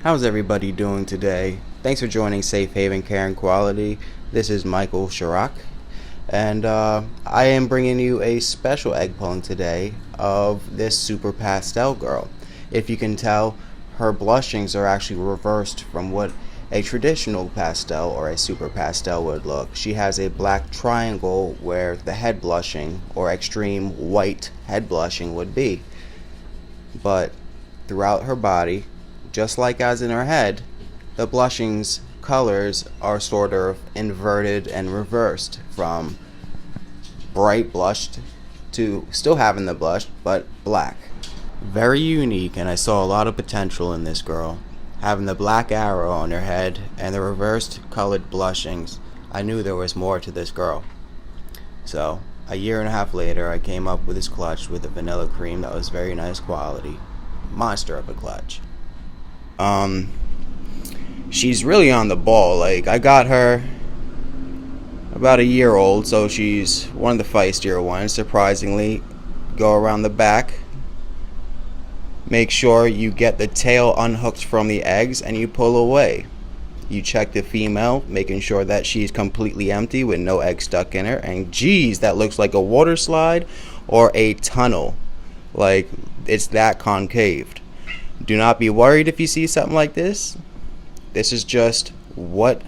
How's everybody doing today? Thanks for joining Safe Haven Care&Quality. This is Michael Chirac, and I am bringing you a special egg pulling today of this super pastel girl. If you can tell, her blushings are actually reversed from what a traditional pastel or a super pastel would look. She has a black triangle where the head blushing or extreme white head blushing would be. But throughout her body, just like as in her head, the blushings colors are sort of inverted and reversed from bright blushed to still having the blush but black. Very unique, and I saw a lot of potential in this girl. Having the black arrow on her head and the reversed colored blushings, I knew there was more to this girl. So, a year and a half later, I came up with this clutch with a vanilla cream that was very nice quality. Monster of a clutch. She's really on the ball. Like, I got her about a year old, so she's one of the feistier ones. Surprisingly, go around the back. Make sure you get the tail unhooked from the eggs and you pull away. You check the female, making sure that she's completely empty with no egg stuck in her. And geez, that looks like a water slide or a tunnel. Like, it's that concaved. Do not be worried if you see something like this. This is just what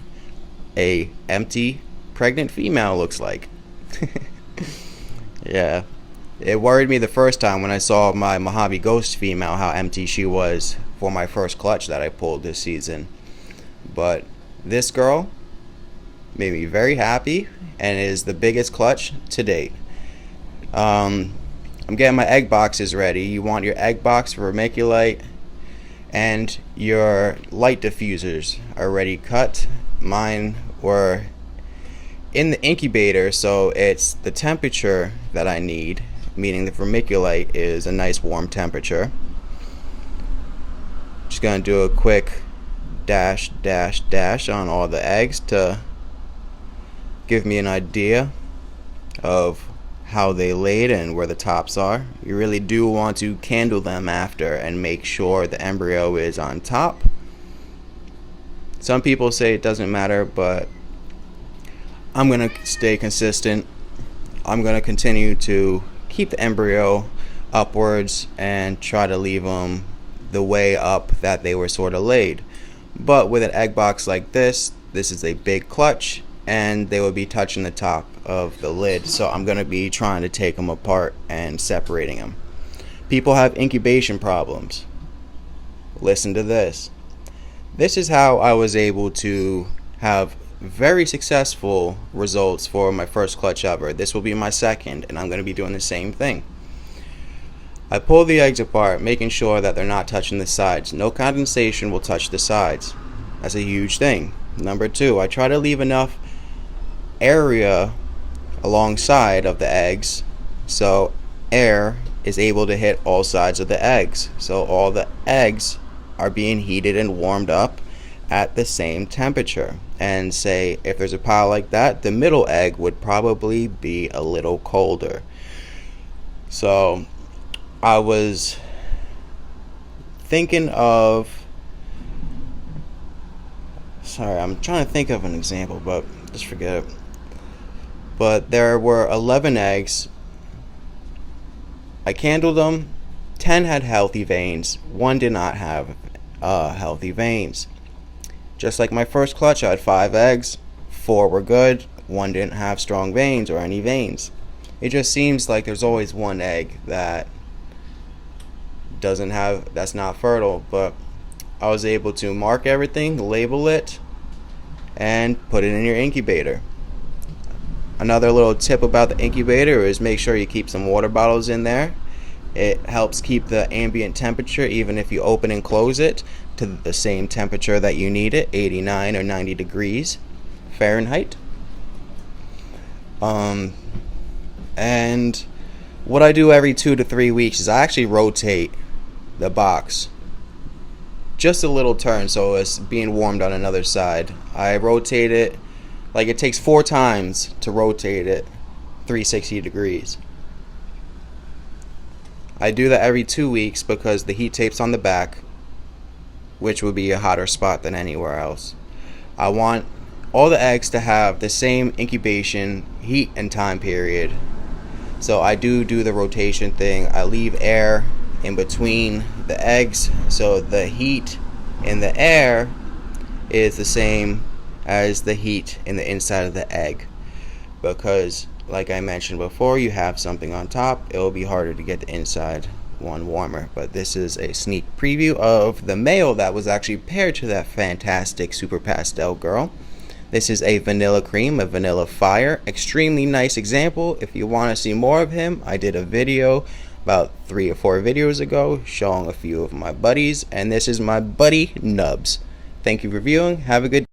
a empty pregnant female looks like. Yeah. It worried me the first time when I saw my Mojave Ghost female, how empty she was for my first clutch that I pulled this season. But this girl made me very happy and is the biggest clutch to date. I'm getting my egg boxes ready. You want your egg box for vermiculite, and your light diffusers are already cut. Mine were in the incubator, so it's the temperature that I need, meaning the vermiculite is a nice warm temperature. Just gonna do a quick dash on all the eggs to give me an idea of how they laid and where the tops are. You really do want to candle them after and make sure the embryo is on top. Some people say it doesn't matter, but I'm going to stay consistent. I'm going to continue to keep the embryo upwards and try to leave them the way up that they were sort of laid. But with an egg box like this is a big clutch, and they will be touching the top of the lid, so I'm going to be trying to take them apart and separating them. People have incubation problems. Listen to this. This is how I was able to have very successful results for my first clutch ever. This will be my second, and I'm going to be doing the same thing. I pull the eggs apart, making sure that they're not touching the sides. No condensation will touch the sides. That's a huge thing. Number two, I try to leave enough area alongside of the eggs so air is able to hit all sides of the eggs, so all the eggs are being heated and warmed up at the same temperature. And say if there's a pile like that, the middle egg would probably be a little colder. So I was thinking of, sorry, I'm trying to think of an example, but just forget it. But there were 11 eggs. I candled them. 10 had healthy veins. 1 did not have healthy veins. Just like my first clutch, I had 5 eggs. 4 were good. 1 didn't have strong veins or any veins. It just seems like there's always one egg that that's not fertile. But I was able to mark everything, label it, and put it in your incubator. Another little tip about the incubator is make sure you keep some water bottles in there. It helps keep the ambient temperature, even if you open and close it, to the same temperature that you need it, 89 or 90 degrees Fahrenheit. And what I do every 2 to 3 weeks is I actually rotate the box just a little turn so it's being warmed on another side. I rotate it, like it takes 4 times to rotate it 360 degrees. I do that every 2 weeks because the heat tape's on the back. which would be a hotter spot than anywhere else. I want all the eggs to have the same incubation heat and time period. So I do the rotation thing. I leave air in between the eggs, so the heat in the air is the same as the heat in the inside of the egg, because like I mentioned before, you have something on top, it will be harder to get the inside one warmer. But this is a sneak preview of the male that was actually paired to that fantastic super pastel girl. This is a vanilla cream, a vanilla fire. Extremely nice example. If you want to see more of him, I did a video about 3 or 4 videos ago showing a few of my buddies, and this is my buddy Nubs. Thank you for viewing. Have a good